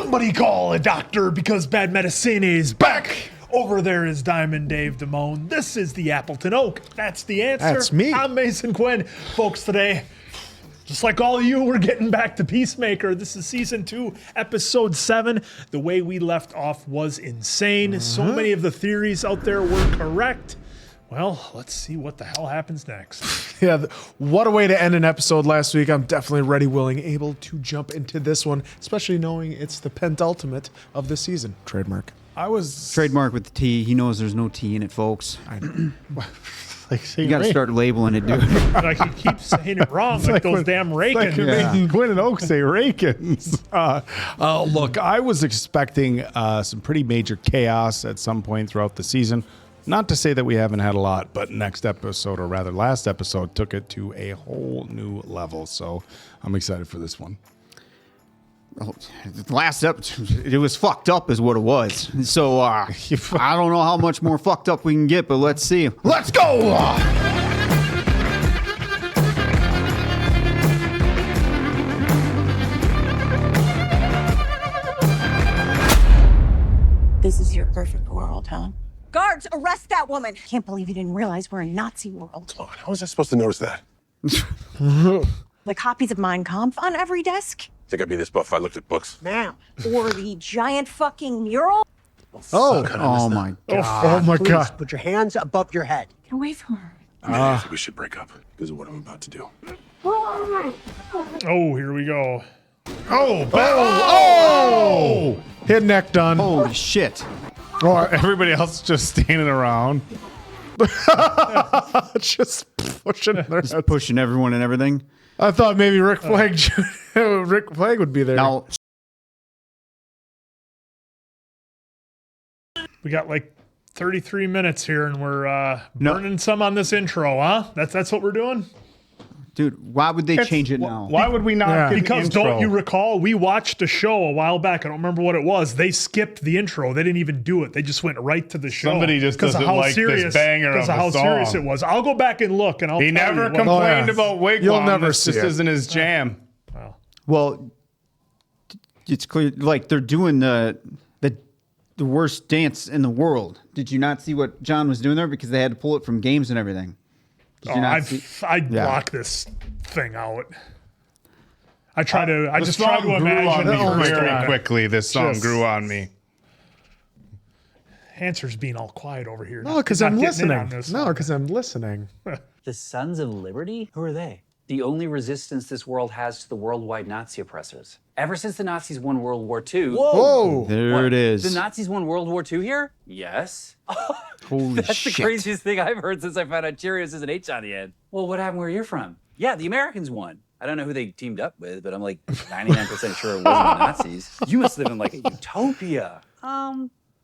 Somebody call a doctor because bad medicine is back. Over there is Diamond Dave Damone. This is the Appleton Oak. That's the answer. That's me. I'm Mason Quinn. Folks, today, just like all of you, we're getting back to Peacemaker. This is season 2, episode 7. The way we left off was insane. So many of the theories out there were correct. Well, let's see what the hell happens next. Yeah, what a way to end an episode last week. I'm definitely ready, willing, able to jump into this one, especially knowing it's the penultimate of the season. Trademark. Trademark with the T. He knows there's no T in it, folks. I know. You got to start labeling it, dude. Like he keeps saying it wrong, like those damn Rakins. Like you're making Quinn and Oak say Rakins. Look, I was expecting some pretty major chaos at some point throughout the season. Not to say that we haven't had a lot, but next episode, or rather last episode, took it to a whole new level. So I'm excited for this one. The last episode, it was fucked up is what it was. So I don't know how much more fucked up we can get, but let's see. Let's go! This is your perfect world, huh? Guards, arrest that woman! Can't believe you didn't realize we're a Nazi world. Oh, how was I supposed to notice that? The copies of Mein Kampf on every desk? Think I'd be this buff if I looked at books? Ma'am. Or the giant fucking mural? Oh my god. Oh my Please, God. put your hands above your head. Get away from her. I think we should break up because of what I'm about to do. Oh, here we go. Oh! Hit neck done. Holy shit. Oh, everybody else just standing around. Just pushing their heads. Pushing everyone and everything. I thought maybe Rick Flag would be there. Now, We got like 33 minutes here, and we're burning some on this intro, huh? That's what we're doing? dude, why would they change it now? Why would we not get Because the intro? don't you recall, we watched a show a while back. I don't remember what it was. They skipped the intro. They didn't even do it. They just went right to the show. Somebody just doesn't like this banger Because of of how a song. serious it was. I'll go back and look, and I'll He tell never you what- complained about Wigwam. You'll never This see just it. isn't his jam. Well, it's clear, like they're doing the worst dance in the world. Did you not see what John was doing there? Because they had to pull it from games and everything. Did you not see? I'd block this thing out. I just try to grew imagine. on me very God. quickly. This song Just- grew on me. Answer's being all quiet over here. No, because Not I'm getting in listening. on this No, one. because I'm listening. The Sons of Liberty? Who are they? The only resistance this world has to the worldwide Nazi oppressors. Ever since the Nazis won World War II. Whoa. There it is. The Nazis won World War II here? Yes. Holy That's shit. the craziest thing I've heard since I found out Cheerios is an H on the end. Well, what happened where you're from? Yeah, the Americans won. I don't know who they teamed up with, but I'm like 99% sure it wasn't the Nazis. You must live in like a utopia.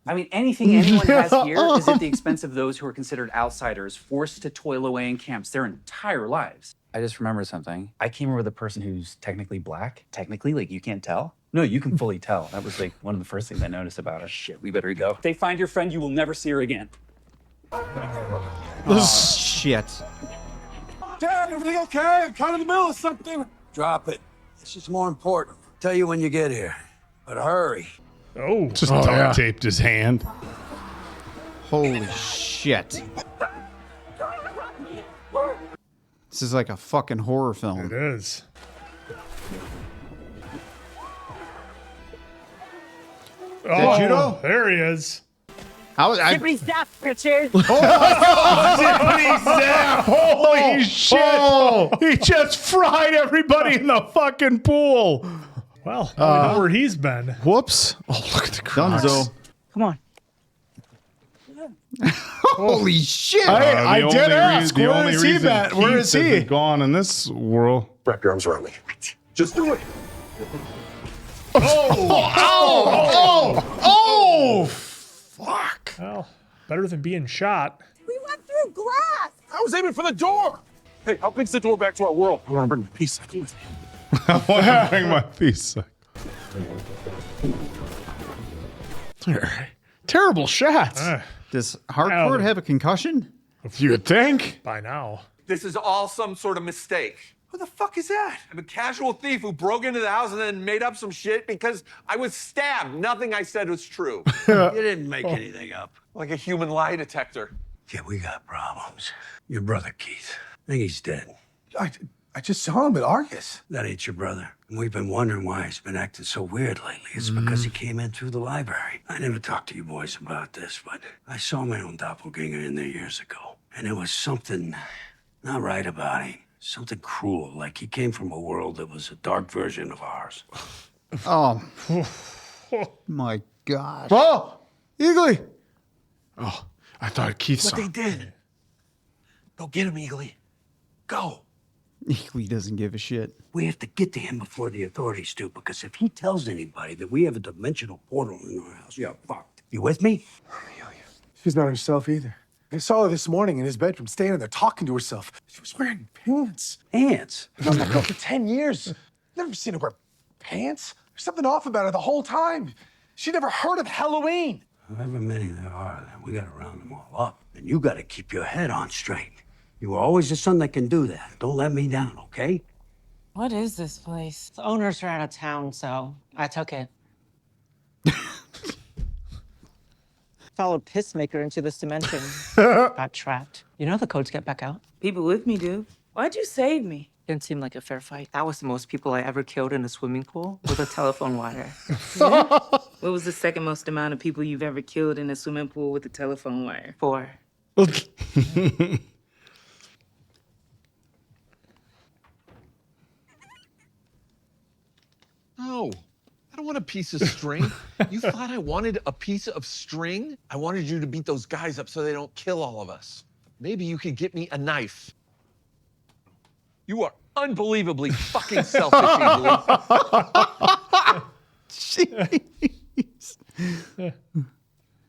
I mean, anything anyone has here is at the expense of those who are considered outsiders, forced to toil away in camps their entire lives. I just remembered something. I came over with a person who's technically black. Technically, like you can't tell? No, you can fully tell. That was like one of the first things I noticed about her. Shit, we better go. If they find your friend, you will never see her again. Oh, shit. Dad, everything okay? I'm kind of in the middle of something. Drop it. This is more important. Tell you when you get here. But hurry. Oh, Just duct taped his hand. Holy shit. This is like a fucking horror film. it is. Oh, Judo? there he is. Zippity zap, Richard. Holy shit! He just fried everybody in the fucking pool. Well, we know where he's been. Whoops. Oh, look at the crocs. Dunzo. Come on. Holy shit. I The did only ask. the Where only is he reason at? Where Keith is he? isn't gone in this world. Wrap your arms around me. Just do it. Oh, fuck. Well, better than being shot. We went through glass. I was aiming for the door. Hey, how big's the door back to our world? I want to bring the peace. I want to bring my piece. Terrible shots. Does Hartford have a concussion? You would think. By now. This is all some sort of mistake. Who the fuck is that? I'm a casual thief who broke into the house and then made up some shit because I was stabbed. Nothing I said was true. You didn't make anything up. Like a human lie detector. Yeah, we got problems. Your brother, Keith. I think he's dead. I just saw him at Argus. That ain't your brother. And we've been wondering why he's been acting so weird lately. It's because he came in through the library. I never talked to you boys about this, but I saw my own doppelganger in there years ago. And there was something not right about him. Something cruel, like he came from a world that was a dark version of ours. Oh, my God. Oh, Eagly. Oh, I thought Keith saw. What they did. Go get him, Eagly. Go. He doesn't give a shit. We have to get to him before the authorities do, because if he tells anybody that we have a dimensional portal in our house, you're fucked. You with me? She's not herself either. I saw her this morning in his bedroom, standing there talking to herself. She was wearing pants. Pants? I've known that girl for 10 years. Never seen her wear pants. There's something off about her the whole time. She never heard of Halloween. However many there are, we gotta round them all up. And you gotta keep your head on straight. You were always the son that can do that. Don't let me down, okay? What is this place? The owners are out of town, so I took it. Followed Peacemaker into this dimension. Got trapped. You know the codes get back out. People with me do. Why'd you save me? Didn't seem like a fair fight. That was the most people I ever killed in a swimming pool with a telephone wire. What was the second most amount of people you've ever killed in a swimming pool with a telephone wire? 4. No, I don't want a piece of string. You thought I wanted a piece of string? I wanted you to beat those guys up so they don't kill all of us. Maybe you could get me a knife. You are unbelievably fucking selfish, Eagly. Jeez.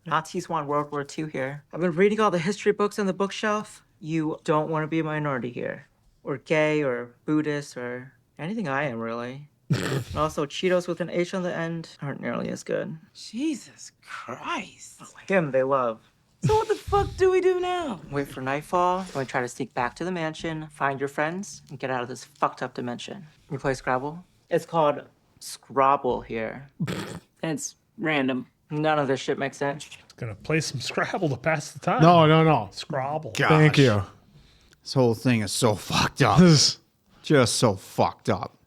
Nazis won World War II here. I've been reading all the history books on the bookshelf. You don't want to be a minority here. Or gay, or Buddhist, or anything I am, really. And also, Cheetos with an H on the end aren't nearly as good. Jesus Christ. Him, they love. So what the fuck do we do now? Wait for nightfall, then we try to sneak back to the mansion, find your friends, and get out of this fucked up dimension. You play Scrabble? It's called Scrabble here. That's random. None of this shit makes sense. Gonna play some Scrabble to pass the time. No. Scrabble. Thank you. This whole thing is so fucked up. Just so fucked up.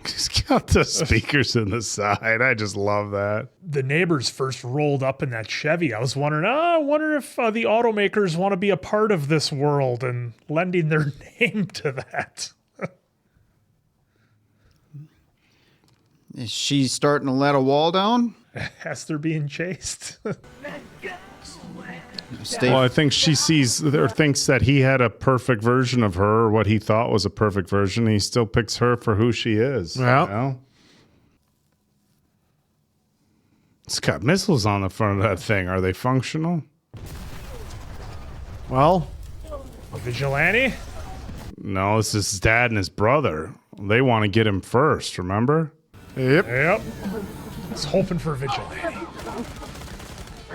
He's got the speakers in the side. I just love that. The neighbors first rolled up in that Chevy. I was wondering, I wonder if the automakers want to be a part of this world and lending their name to that. Is she starting to let a wall down? As they're being chased. Stay. Well, I think she sees or thinks that he had a perfect version of her, or what he thought was a perfect version. He still picks her for who she is. Yeah. You know? It's got missiles on the front of that thing. Are they functional? Well, A vigilante? No, it's his dad and his brother. They want to get him first, remember? yep. Yep. I was hoping for a vigilante.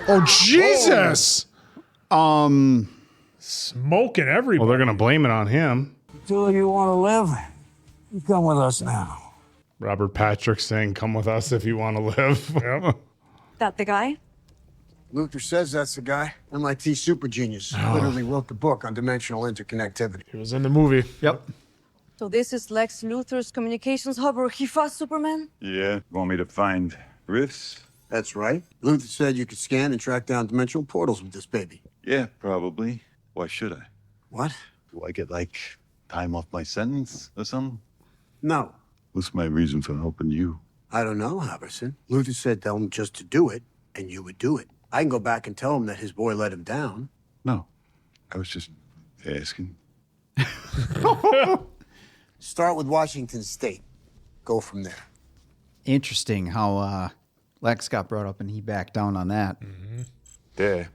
Oh, Jesus! Smoking everybody. Well, they're going to blame it on him. Do you want to live? You come with us now. Robert Patrick saying, come with us if you want to live. Yep. That the guy? Luther says that's the guy. MIT super genius. Literally wrote the book on dimensional interconnectivity. He was in the movie. Yep. So this is Lex Luthor's communications hub where he fought Superman? Yeah, want me to find rifts? That's right. Luther said you could scan and track down dimensional portals with this baby. Yeah, probably. Why should I? What? Do I get, time off my sentence or something? No. What's my reason for helping you? I don't know, Haverson. Luther said tell him just to do it, and you would do it. I can go back and tell him that his boy let him down. No. I was just asking. Start with Washington State. Go from there. Interesting how Lex got brought up and he backed down on that. There.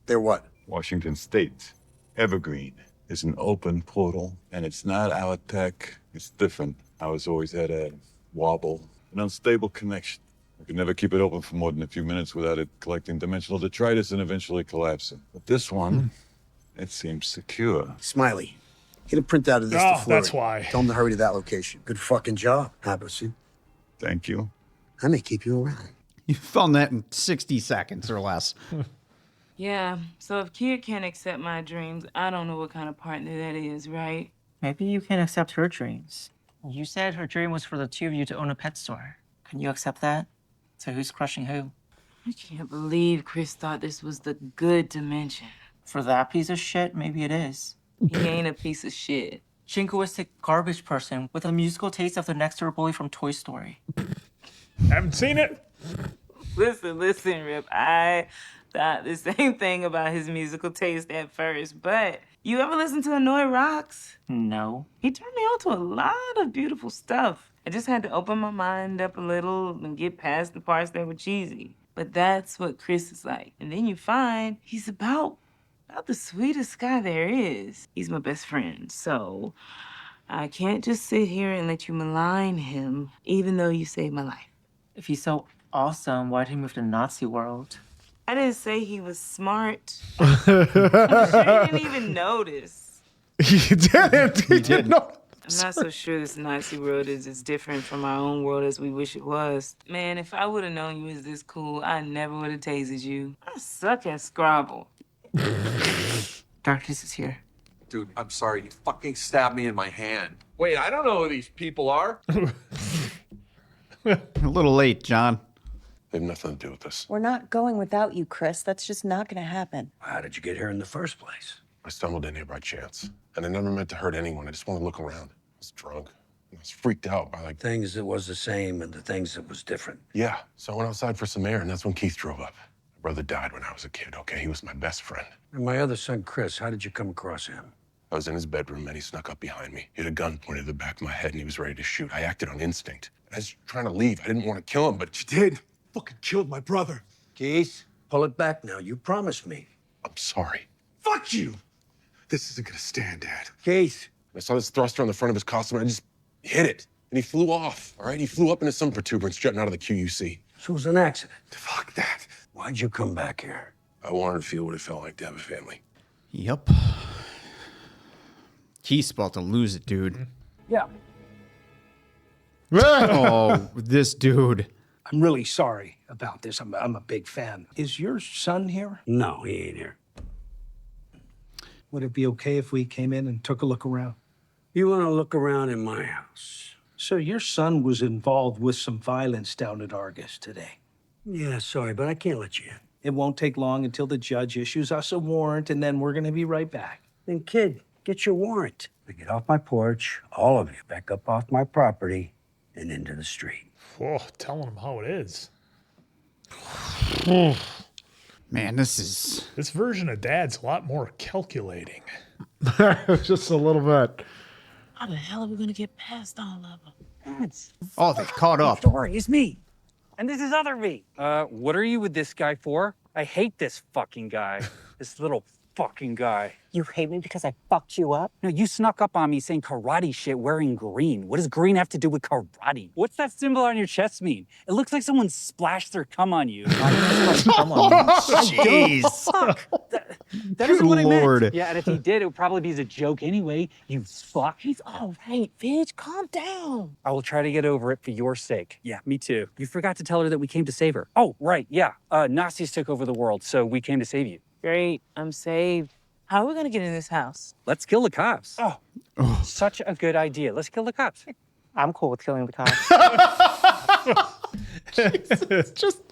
There what? Washington State. Evergreen is an open portal, and it's not our tech. It's different. Ours always had a wobble, an unstable connection. I could never keep it open for more than a few minutes without it collecting dimensional detritus and eventually collapsing. But this one, it seems secure. Smiley, Get a printout of this Oh, to Flurry. that's why. Tell him to hurry to that location. Good fucking job, Haberson. Thank you. I may keep you around. You found that in 60 seconds or less. Yeah, so if Kia can't accept my dreams, I don't know what kind of partner that is, right? Maybe you can accept her dreams. You said her dream was for the two of you to own a pet store. Can you accept that? So who's crushing who? I can't believe Chris thought this was the good dimension. For that piece of shit, maybe it is. He ain't a piece of shit. Jingoistic garbage person with a musical taste of the next door bully from Toy Story. Haven't seen it. Listen, Rip. I thought the same thing about his musical taste at first, but you ever listen to Annoy Rocks? No. He turned me on to a lot of beautiful stuff. I just had to open my mind up a little and get past the parts that were cheesy. But that's what Chris is like. And then you find he's about the sweetest guy there is. He's my best friend, so I can't just sit here and let you malign him, even though you saved my life. If he's so awesome, why'd he move to Nazi world? I didn't say he was smart. I'm sure you didn't even notice. He didn't. He didn't know. I'm not so sure this Nazi world is as different from our own world as we wish it was. Man, if I would have known you was this cool, I never would have tasered you. I suck at Scrabble. Darkness is here. Dude, I'm sorry. You fucking stabbed me in my hand. Wait, I don't know who these people are. A little late, John. They have nothing to do with this. We're not going without you, Chris. That's just not going to happen. How did you get here in the first place? I stumbled in here by chance, and I never meant to hurt anyone. I just wanted to look around. I was drunk. I was freaked out by things that was the same and the things that was different. Yeah, so I went outside for some air, and that's when Keith drove up. My brother died when I was a kid, okay? He was my best friend. And my other son, Chris, how did you come across him? I was in his bedroom, and he snuck up behind me. He had a gun pointed at the back of my head, and he was ready to shoot. I acted on instinct. I was trying to leave. I didn't want to kill him, but You did. Fucking killed my brother. Keith, pull it back now. You promised me. I'm sorry. Fuck you. This isn't gonna stand, Dad. Keith. I saw this thruster on the front of his costume, and I just hit it. And he flew off, all right? He flew up into some protuberance jutting out of the QUC. So it was an accident. Fuck that. Why'd you come back here? I wanted to feel what it felt like to have a family. Yep. He's about to lose it, dude. Yeah. Oh, this dude. I'm really sorry about this. I'm a big fan. Is your son here? No, he ain't here. Would it be okay if we came in and took a look around? You want to look around in my house? So your son was involved with some violence down at Argus today. Yeah, sorry, but I can't let you in. It won't take long until the judge issues us a warrant, and then we're going to be right back. Then, kid, get your warrant. Now get off my porch, all of you. Back up off my property and into the street. Oh, telling him how it is. Man, this version of Dad's a lot more calculating. Just a little bit. How the hell are we gonna get past all of them? Oh, they caught up. Story is me. And this is other me. What are you with this guy for? I hate this fucking guy. This little fucking guy. You hate me because I fucked you up? No, you snuck up on me saying karate shit wearing green. What does green have to do with karate? What's that symbol on your chest mean? It looks like someone splashed their cum on you. Come on. Jeez. That isn't what I Lord. meant. Yeah, and if he did, it would probably be as a joke anyway. You fuck. He's all right, bitch. Calm down. I will try to get over it for your sake. Yeah, me too. You forgot to tell her that we came to save her. Oh, right, yeah. Nazis took over the world, so we came to save you. Great, I'm saved. How are we gonna get in this house? Let's kill the cops. Oh, such a good idea. Let's kill the cops. I'm cool with killing the cops. Jesus, just.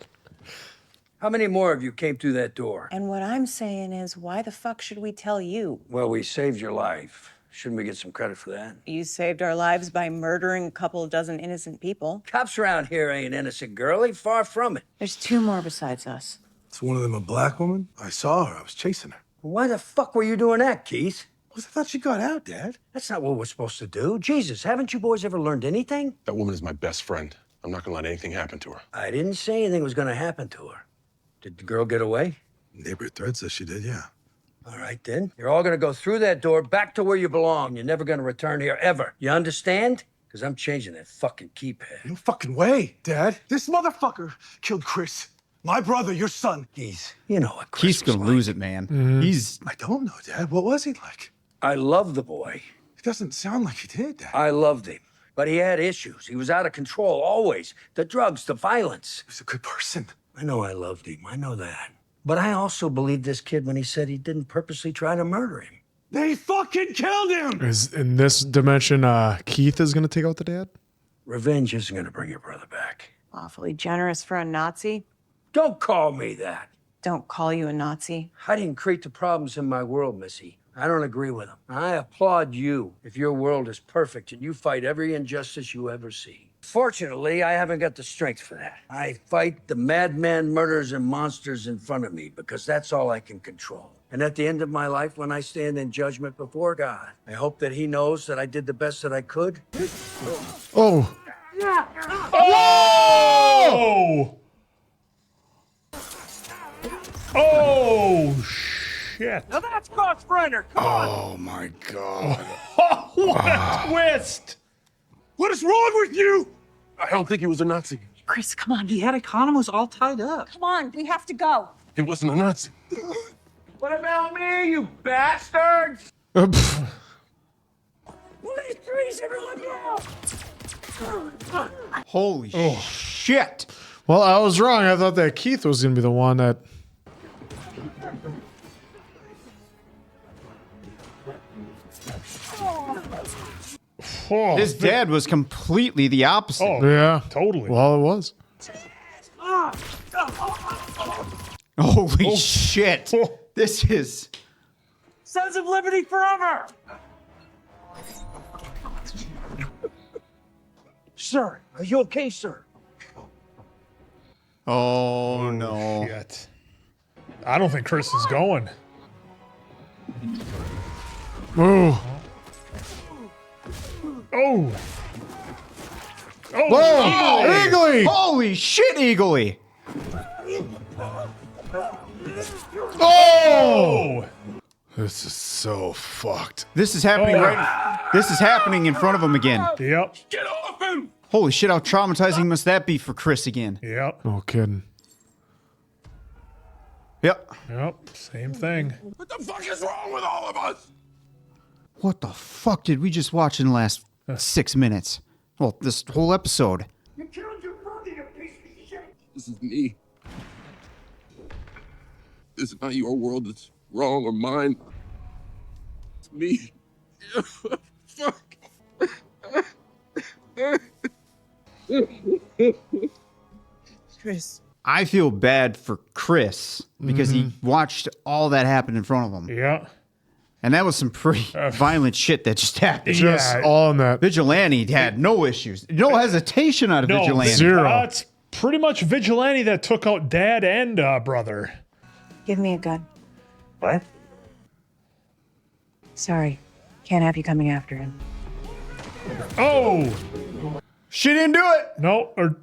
How many more of you came through that door? And what I'm saying is, why the fuck should we tell you? Well, we saved your life. Shouldn't we get some credit for that? You saved our lives by murdering a couple dozen innocent people. Cops around here ain't innocent, girlie. Far from it. There's two more besides us. Is one of them a black woman? I saw her. I was chasing her. Why the fuck were you doing that, Keith? I thought she got out, Dad. That's not what we're supposed to do. Jesus, haven't you boys ever learned anything? That woman is my best friend. I'm not gonna let anything happen to her. I didn't say anything was gonna happen to her. Did the girl get away? Neighbor thread says she did, yeah. All right, then. You're all gonna go through that door back to where you belong. You're never gonna return here, ever. You understand? Because I'm changing that fucking keypad. No fucking way, Dad. This motherfucker killed Chris. My brother, your son. Keith, you know what Chris He's gonna lose it, man. He's. I don't know, Dad. What was he like? I love the boy. doesn't sound like he did, Dad. I loved him, but he had issues. He was out of control, always. The drugs, the violence. He was a good person. I know I loved him. I know that. But I also believed this kid when he said he didn't purposely try to murder him. They fucking killed him! Is in this dimension, Keith is going to take out the dad? Revenge isn't going to bring your brother back. Awfully generous for a Nazi. Don't call me that. Don't call you a Nazi. I didn't create the problems in my world, Missy. I don't agree with him. I applaud you if your world is perfect and you fight every injustice you ever see. Fortunately, I haven't got the strength for that. I fight the madman murderers and monsters in front of me because that's all I can control. And at the end of my life, when I stand in judgment before God, I hope that he knows that I did the best that I could. Oh. Oh! Oh, shit. Now that's Ghost Rider. Come on. Oh my God. What a twist. What is wrong with you? I don't think he was a Nazi. Chris, come on. He had economists all tied up. Come on, we have to go. He wasn't a Nazi. What about me, you bastards? Please, everyone go! Holy shit. Well, I was wrong. I thought that Keith was going to be the one that... Oh, His dad was completely the opposite. Oh, Yeah. totally. Well, it was. Holy shit. This is... Sons of Liberty forever! Sir, are you okay, sir? Oh, no. Shit. I don't think Chris is going. Oh. Oh. Oh. Whoa! Eagly! Holy shit, Eagly! Oh! This is so fucked. This is happening This is happening in front of him again. Yep. Get off him! Holy shit, how traumatizing must that be for Chris again? Yep. No kidding. Yep. Yep. Same thing. What the fuck is wrong with all of us? What the fuck did we just watch in the last 6 minutes? Well, this whole episode. You killed your brother, you piece of shit! This is me. This is not your world that's wrong or mine. It's me. Fuck. Chris. I feel bad for Chris because he watched all that happen in front of him. Yeah. And that was some pretty violent shit that just happened. Just all in that. Vigilante had no issues. No hesitation out of No, Vigilante. Zero. It's pretty much Vigilante that took out dad and brother. Give me a gun. What? Sorry. Can't have you coming after him. Oh. She didn't do it. No. Or.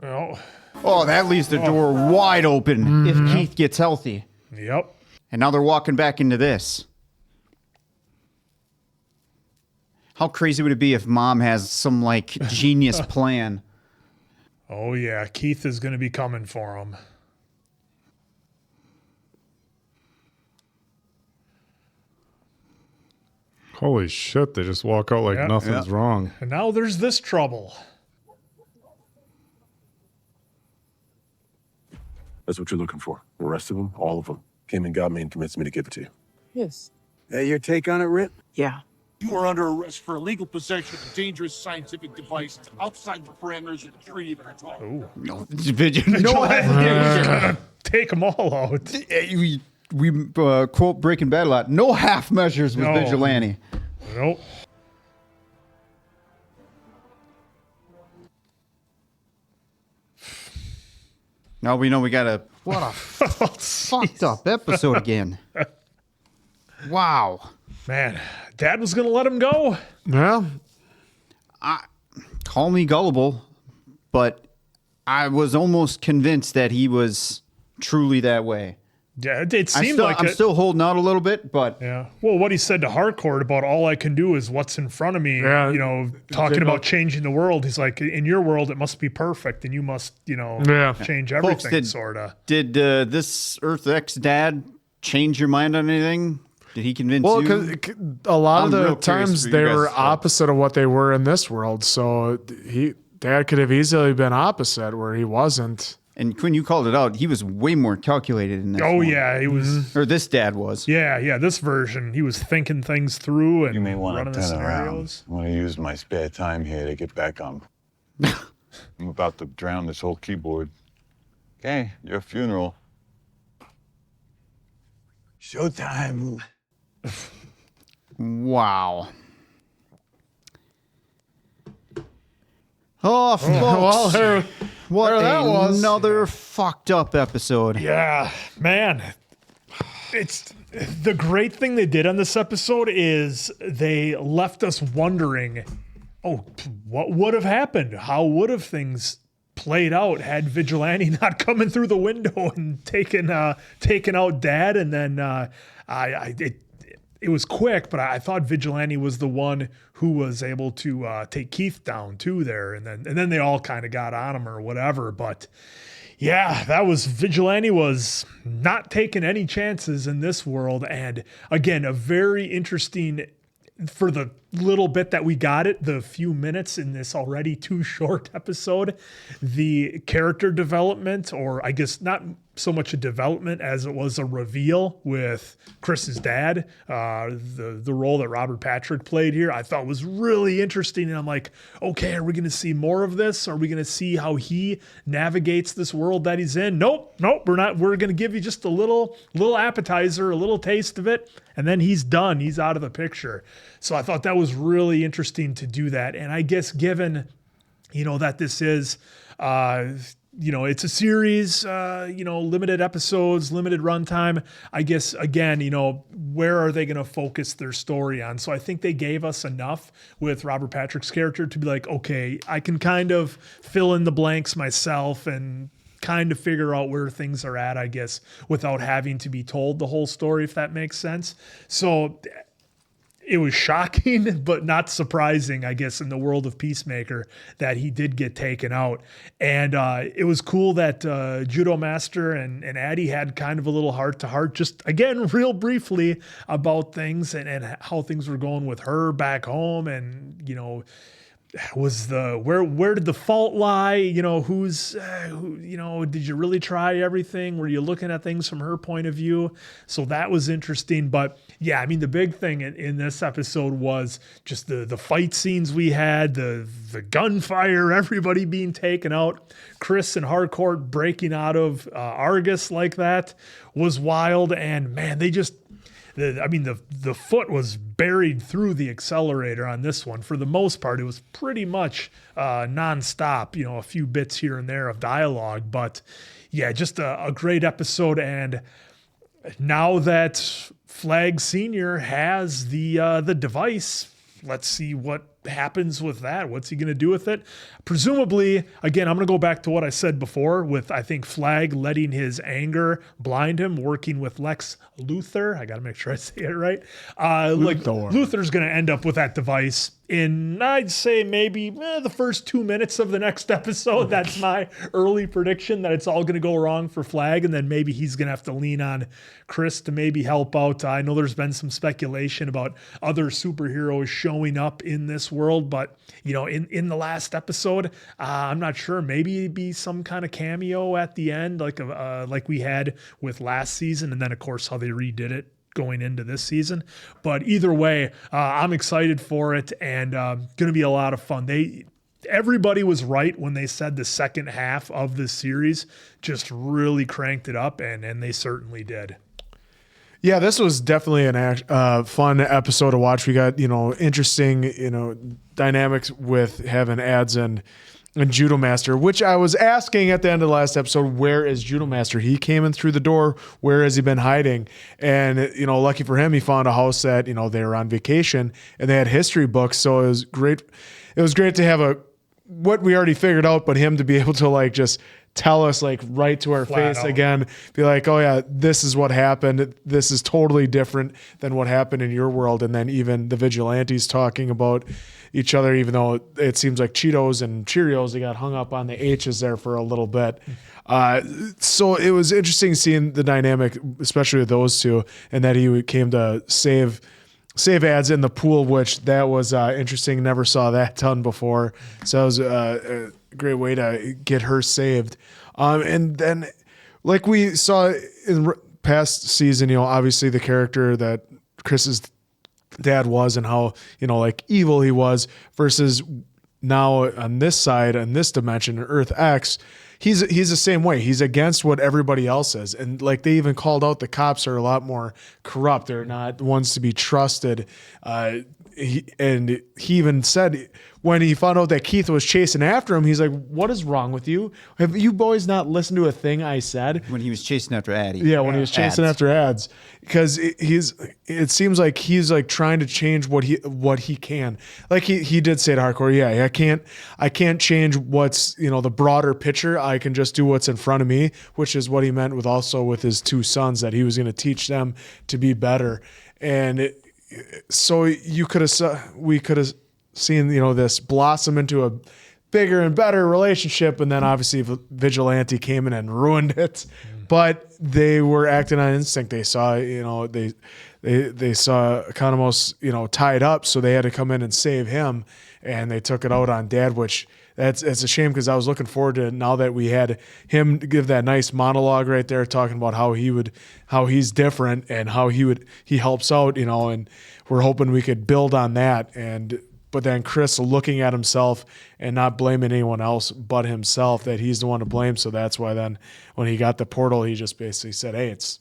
No. Oh, that leaves the door wide open if Keith gets healthy. Yep. And now they're walking back into this. How crazy would it be if mom has some like genius plan? Oh, yeah. Keith is going to be coming for him. Holy shit, they just walk out like Yeah. nothing's wrong. And now there's this trouble. That's what you're looking for. The rest of them, all of them, came and got me and convinced me to give it to you. Yes. Your take on it, Rip? Yeah. You are under arrest for illegal possession of a dangerous scientific device outside the parameters of the treaty that I talked. Ooh. No, Take them all out. We quote Breaking Bad a lot. No half measures with Vigilante. Nope. Now we know we got a what a fucked up episode again. Wow. Man, dad was going to let him go. Yeah. Call me gullible, but I was almost convinced that he was truly that way. Yeah, it seemed I'm still holding out a little bit, but yeah. Well, what he said to Harcourt about all I can do is what's in front of me. Yeah. You know, talking about changing the world. He's like, in your world, it must be perfect, and you must, change everything. Folks, sorta. Did this Earth X dad change your mind on anything? Did he convince Well, you? because a lot I'm of real the curious times for they you guys' were thoughts. opposite of what they were in this world. So Dad could have easily been opposite where he wasn't. And Quinn, you called it out. He was way more calculated in this Oh one. yeah, he was. Or this dad was. Yeah. This version, he was thinking things through and You may want running to the turn around. scenarios. I'm going to use my spare time here to get back on. I'm about to drown this whole keyboard. Okay, your funeral. Showtime. Wow. Oh, folks. Well, there that was. Another fucked up episode. Yeah, man. It's the great thing they did on this episode is they left us wondering, what would have happened? How would have things played out had Vigilante not coming through the window and taken out Dad? And then it was quick, but I thought Vigilante was the one who was able to take Keith down too there, and then they all kind of got on him or whatever. But yeah, Vigilante was not taking any chances in this world, and again, a very interesting. For the little bit that we got it, the few minutes in this already too short episode, the character development, or I guess not so much a development as it was a reveal with Chris's dad, the role that Robert Patrick played here, I thought was really interesting. And I'm like, okay, are we going to see more of this? Are we going to see how he navigates this world that he's in? Nope, we're not. We're going to give you just a little appetizer, a little taste of it, and then he's done. He's out of the picture. So I thought that was really interesting to do that. And I guess given, that this is, it's a series, limited episodes, limited runtime. I guess, again, where are they going to focus their story on? So I think they gave us enough with Robert Patrick's character to be like, okay, I can kind of fill in the blanks myself and kind of figure out where things are at, I guess, without having to be told the whole story, if that makes sense. So it was shocking, but not surprising, I guess, in the world of Peacemaker that he did get taken out. And it was cool that Judo Master and Addie had kind of a little heart-to-heart, just, again, real briefly about things and how things were going with her back home. And, was where did the fault lie? Did you really try everything? Were you looking at things from her point of view? So that was interesting. But yeah, I mean, the big thing in this episode was just the fight scenes we had, the gunfire, everybody being taken out, Chris and Harcourt breaking out of Argus like that was wild. And man, the foot was buried through the accelerator on this one. For the most part, it was pretty much nonstop, a few bits here and there of dialogue. But yeah, just a great episode. And now that Flag Sr. has the device, let's see what happens with that. What's he going to do with it? Presumably, again, I'm going to go back to what I said before with, I think, Flag letting his anger blind him, working with Lex Luthor. I got to make sure I say it right. Luthor's going to end up with that device in, I'd say, maybe the first 2 minutes of the next episode. That's my early prediction, that it's all going to go wrong for Flag, and then maybe he's going to have to lean on Chris to maybe help out. I know there's been some speculation about other superheroes showing up in this world, but in the last episode, I'm not sure. Maybe it'd be some kind of cameo at the end, like we had with last season, and then of course how they redid it going into this season. But either way, I'm excited for it, and going to be a lot of fun. Everybody was right when they said the second half of this series just really cranked it up, and they certainly did. Yeah, this was definitely a fun episode to watch. We got, interesting, dynamics with having ads and Judo Master, which I was asking at the end of the last episode, where is Judo Master? He came in through the door. Where has he been hiding? And, lucky for him, he found a house that, they were on vacation and they had history books. So it was great. It was great to have what we already figured out, but him to be able to just tell us like right to our Flat face out. again, be like, oh yeah, this is what happened. This is totally different than what happened in your world. And then even the vigilantes talking about each other, even though it seems like Cheetos and Cheerios, they got hung up on the H's there for a little bit. So it was interesting seeing the dynamic, especially with those two, and that he came to save ads in the pool, which that was interesting. Never saw that done before. So it was a great way to get her saved. And then like we saw in past season, you know, obviously the character that Chris's dad was and how, you know, like evil he was versus now on this side, on this dimension, Earth X, he's the same way. He's against what everybody else is. And like they even called out the cops are a lot more corrupt. They're not ones to be trusted. He even said when he found out that Keith was chasing after him, he's like, what is wrong with you? Have you boys not listened to a thing I said? When he was chasing after Addie. Yeah, when he was chasing after ads. Because it seems like he's like trying to change what he can. Like he did say to Hardcore, yeah, I can't change what's, you know, the broader picture. I can just do what's in front of me, which is what he meant with also with his two sons, that he was going to teach them to be better. And so we could have seen, you know, this blossom into a bigger and better relationship, and then obviously Vigilante came in and ruined it. But they were acting on instinct. They saw, you know, they saw Economos, you know, tied up, so they had to come in and save him, and they took it out on Dad, which it's a shame because I was looking forward to, now that we had him give that nice monologue right there talking about how he's different and how he helps out, you know, and we're hoping we could build on that. But then Chris looking at himself and not blaming anyone else but himself, that he's the one to blame. So that's why then when he got the portal, he just basically said, hey, it's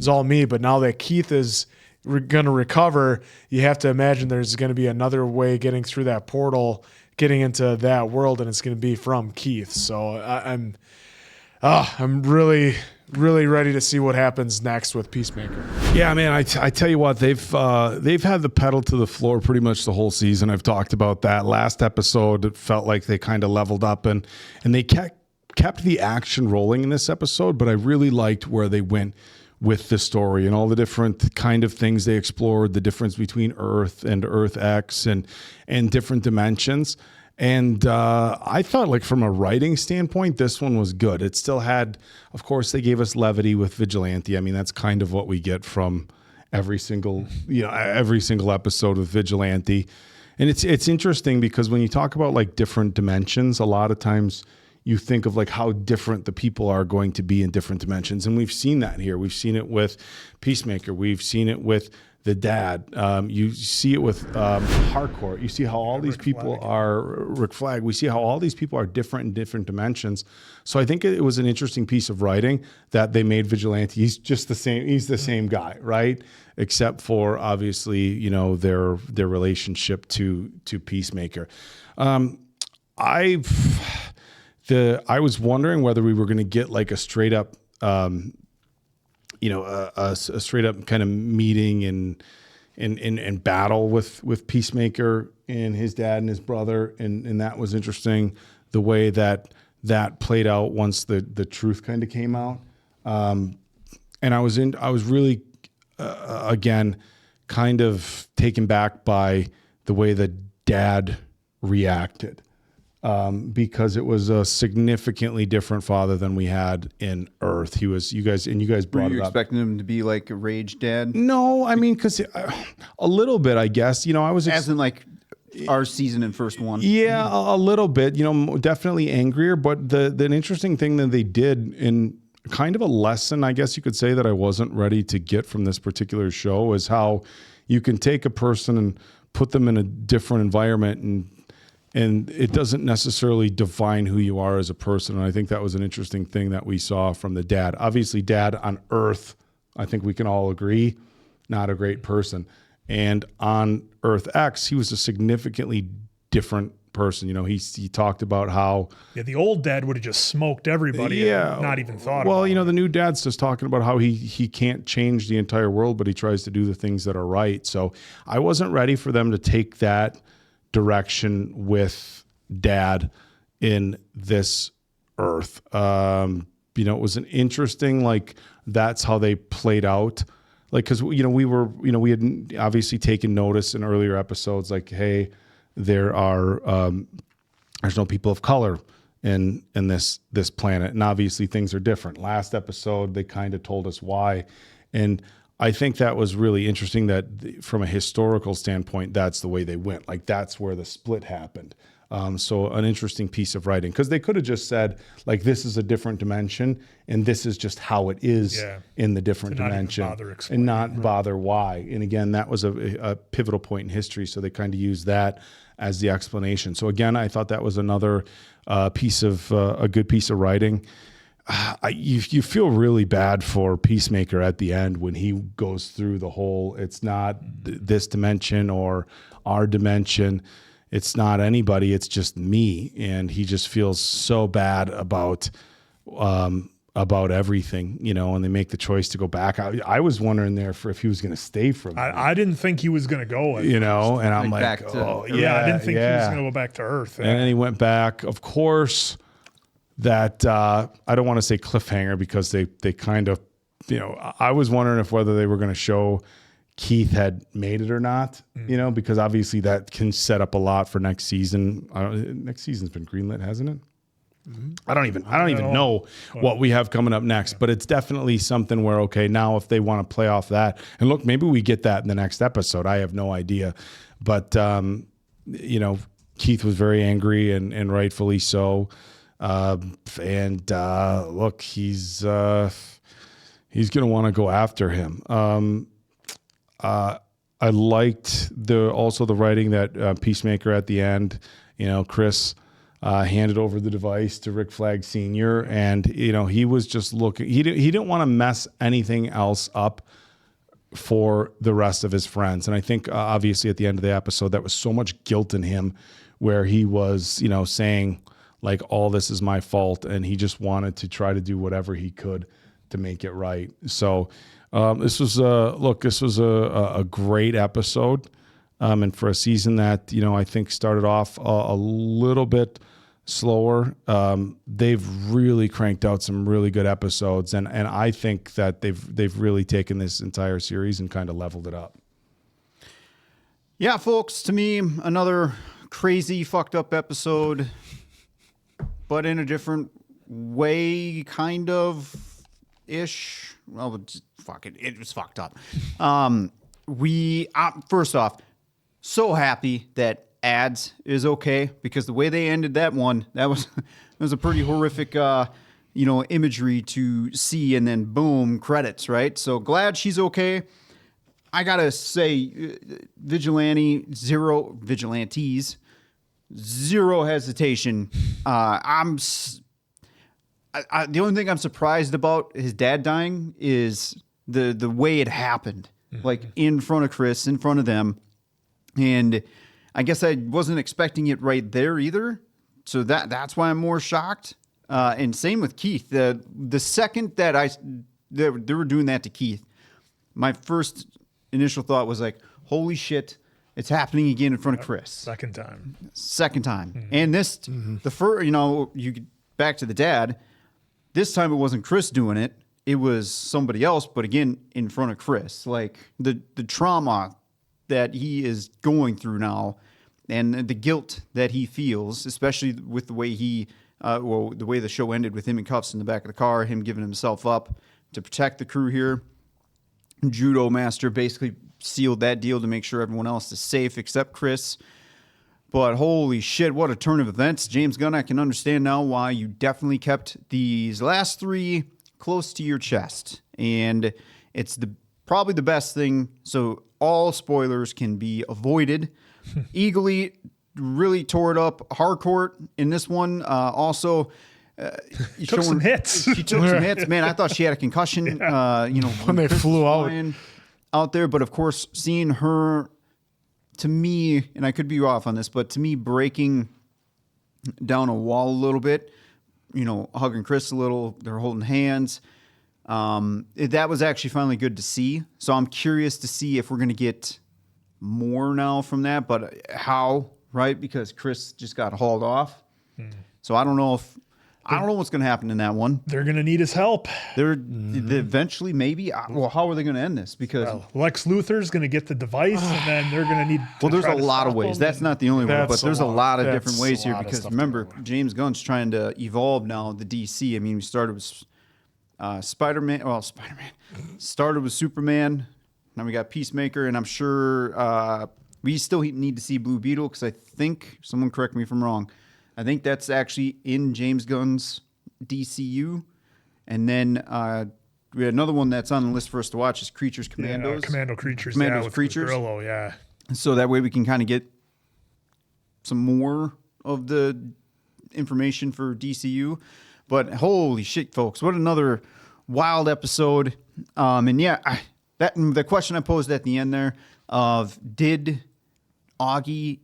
all me. But now that Keith is going to recover, you have to imagine there's going to be another way getting through that portal, getting into that world, and it's going to be from Keith. So I'm really ready to see what happens next with Peacemaker. Yeah, man, I tell you what, they've had the pedal to the floor pretty much the whole season. I've talked about that. Last episode, it felt like they kind of leveled up and they kept the action rolling in this episode, but I really liked where they went with the story and all the different kind of things they explored, the difference between Earth and Earth X and different dimensions. And I thought, like, from a writing standpoint, this one was good. It still had, of course, they gave us levity with Vigilante. I mean, that's kind of what we get from every single episode of Vigilante. And it's interesting because when you talk about like different dimensions, a lot of times you think of like how different the people are going to be in different dimensions. And we've seen that here. We've seen it with Peacemaker. We've seen it with the dad. You see it with Hardcore. You see how all these people are Rick Flag. We see how all these people are different in different dimensions. So I think it was an interesting piece of writing that they made Vigilante. He's just the same. He's the same guy, right? Except for obviously, you know, their relationship to Peacemaker. I was wondering whether we were going to get like a straight up. A straight up kind of meeting and battle with Peacemaker and his dad and his brother. And that was interesting, the way that played out once the truth kind of came out. And I was really, again, kind of taken back by the way the dad reacted. Because it was a significantly different father than we had in Earth. You guys brought it up. Were you expecting him to be like a rage dad? No, I mean, because a little bit, I guess. You know, I was as in like our season in first one. Yeah, a little bit. You know, definitely angrier. But the interesting thing that they did, in kind of a lesson, I guess you could say, that I wasn't ready to get from this particular show, is how you can take a person and put them in a different environment and it doesn't necessarily define who you are as a person. And I think that was an interesting thing that we saw from the dad. Obviously, dad on Earth, I think we can all agree, not a great person. And on Earth X, he was a significantly different person. You know, he talked about how... Yeah, the old dad would have just smoked everybody and not even thought about it. Well, you know, the new dad's just talking about how he can't change the entire world, but he tries to do the things that are right. So I wasn't ready for them to take that direction with dad in this Earth. You know, it was an interesting, like, that's how they played out. Like, cause we had obviously taken notice in earlier episodes, like, hey, there's no people of color in this planet. And obviously things are different. Last episode, they kind of told us why. And I think that was really interesting that from a historical standpoint, that's the way they went. Like, that's where the split happened. So an interesting piece of writing, because they could have just said, like, this is a different dimension and this is just how it is in the different dimension, and not bother why. And again, that was a pivotal point in history. So they kind of used that as the explanation. So again, I thought that was another a good piece of writing. You feel really bad for Peacemaker at the end when he goes through the whole, it's not this dimension or our dimension. It's not anybody. It's just me. And he just feels so bad about everything, you know, and they make the choice to go back. I was wondering there if he was going to stay for a minute. I didn't think he was going to go. You know, and I'm like, I didn't think he was going to go back to Earth. And then he went back. Of course, that I don't want to say cliffhanger, because they kind of, you know, I was wondering if whether they were going to show Keith had made it or not, you know, because obviously that can set up a lot for next season. Next season's been greenlit, hasn't it? I don't even know what we have coming up next, but it's definitely something where, okay, now if they want to play off that, and look, maybe we get that in the next episode. I have no idea, but you know, Keith was very angry and rightfully so. Look, he's going to want to go after him. I liked the writing that Peacemaker at the end, you know, Chris handed over the device to Rick Flag Sr. and, you know, he was just looking, he didn't want to mess anything else up for the rest of his friends. And I think obviously at the end of the episode, that was so much guilt in him where he was, you know, saying like, all this is my fault. And he just wanted to try to do whatever he could to make it right. So this was a great episode. And for a season that, you know, I think started off a little bit slower, they've really cranked out some really good episodes. And I think that they've really taken this entire series and kind of leveled it up. Yeah, folks, to me, another crazy, fucked up episode, but in a different way, kind of ish. Well, fuck it. It was fucked up. First off, so happy that Ads is okay, because the way they ended that one, that was a pretty horrific, imagery to see, and then boom, credits, right? So glad she's okay. I gotta say, vigilantes, zero hesitation. The only thing I'm surprised about his dad dying is the way it happened, like in front of Chris, in front of them. And I guess I wasn't expecting it right there either. So that's why I'm more shocked. And same with Keith. The second that they were doing that to Keith, my first initial thought was like, holy shit, it's happening again in front of Chris. Second time. Mm-hmm. And this, the first, you get back to the dad, this time it wasn't Chris doing it. It was somebody else, but again, in front of Chris. Like the trauma that he is going through now, and the guilt that he feels, especially with the way the way the show ended with him in cuffs in the back of the car, him giving himself up to protect the crew here. Judo Master basically sealed that deal to make sure everyone else is safe except Chris. But holy shit, what a turn of events. James Gunn, I can understand now why you definitely kept these last three close to your chest. And it's probably the best thing, so all spoilers can be avoided. Eagly really tore it up hardcore in this one. Also, took some hits. She took some hits. Man, I thought she had a concussion. When they flew out there. But of course, seeing her, to me, and I could be off on this, but to me, breaking down a wall a little bit, hugging Chris a little, they're holding hands. That was actually finally good to see. So I'm curious to see if we're going to get more now from that, but how, right? Because Chris just got hauled off. So I don't know if I don't know what's going to happen in that one. They're going to need his help. They're eventually, maybe. Well, how are they going to end this? Because Lex Luthor's going to get the device, and then they're going to need. well, there's a lot of ways. That's not the only one, but there's a lot of different ways here. lot of Because stuff remember, James Gunn's trying to evolve now the DC. I mean, we started with Spider-Man. Well, Spider-Man started with Superman. Now we got Peacemaker, and I'm sure we still need to see Blue Beetle because I think, someone correct me if I'm wrong, I think that's actually in James Gunn's DCU. And then we had another one that's on the list for us to watch is Creatures Commandos. Yeah, Commando Creatures. Commandos with Creatures. Grillo, yeah. So that way we can kind of get some more of the information for DCU. But holy shit, folks, what another wild episode. And yeah, the question I posed at the end there of did Agee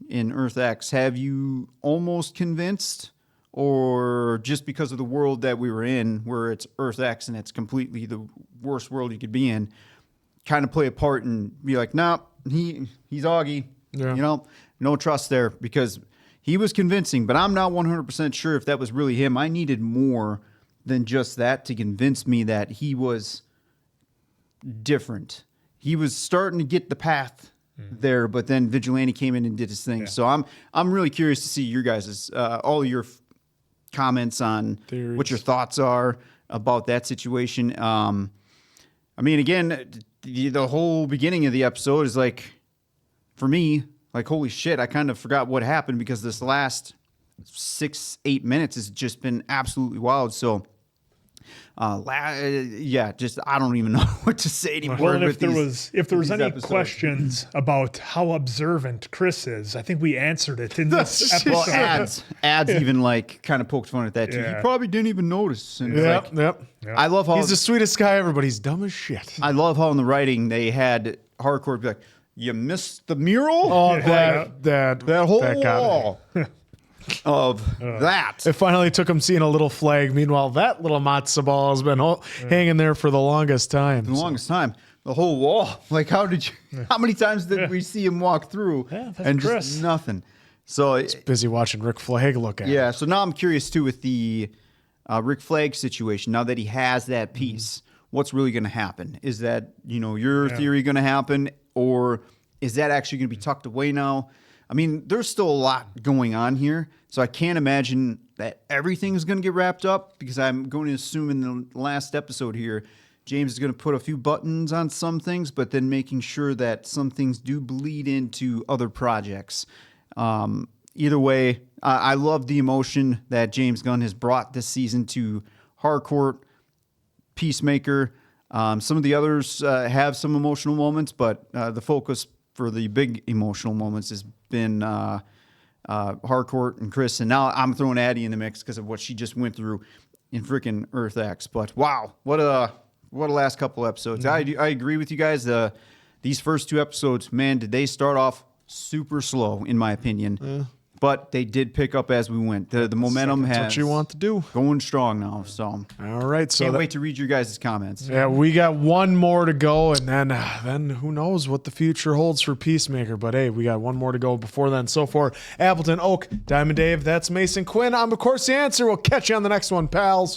in Earth X have you almost convinced, or just because of the world that we were in where it's Earth X and it's completely the worst world you could be in, kind of play a part and be like, nah, he's Agee. Yeah. You know, no trust there because he was convincing, but I'm not 100% sure if that was really him. I needed more than just that to convince me that he was different. He was starting to get the path there, but then Vigilante came in and did his thing. Yeah. So I'm really curious to see your guys' all your comments on theories, what your thoughts are about that situation. I mean, again, the whole beginning of the episode is like, for me, like, holy shit, I kind of forgot what happened because this last 6-8 minutes has just been absolutely wild. So just I don't even know what to say anymore. Well, and if there was any questions about how observant Chris is, I think we answered it in this episode. Well, ads even like kind of poked fun at that too. Yeah. He probably didn't even notice. And Yep. I love how he's the sweetest guy ever, but he's dumb as shit. I love how in the writing they had Hardcore be like, "You missed the mural." Oh, that whole that got me. wall. Of that. It finally took him seeing a little flag. Meanwhile, that little matzo ball has been hanging there for the longest time. The whole wall. Like, how many times did we see him walk through and Chris. just nothing? So It's busy watching Rick Flag look at it. yeah. So now I'm curious too with the Rick Flag situation. Now that he has that piece, what's really going to happen? Is that your theory going to happen, or is that actually going to be tucked away now? I mean, there's still a lot going on here, so I can't imagine that everything is going to get wrapped up because I'm going to assume in the last episode here, James is going to put a few buttons on some things, but then making sure that some things do bleed into other projects. Either way, I love the emotion that James Gunn has brought this season to Harcourt, Peacemaker. Some of the others have some emotional moments, but the focus for the big emotional moments has been Harcourt and Chris, and now I'm throwing Addie in the mix because of what she just went through in freaking Earth X. But wow, what a last couple episodes. Mm-hmm. I agree with you guys. These first two episodes, man, did they start off super slow in my opinion. But they did pick up as we went. The momentum That's has what you want to do. Going strong now. So all right, so can't wait to read your guys' comments. Yeah, we got one more to go, and then who knows what the future holds for Peacemaker. But hey, we got one more to go before then. So for Appleton, Oak, Diamond Dave, that's Mason Quinn. I'm of course the answer. We'll catch you on the next one, pals.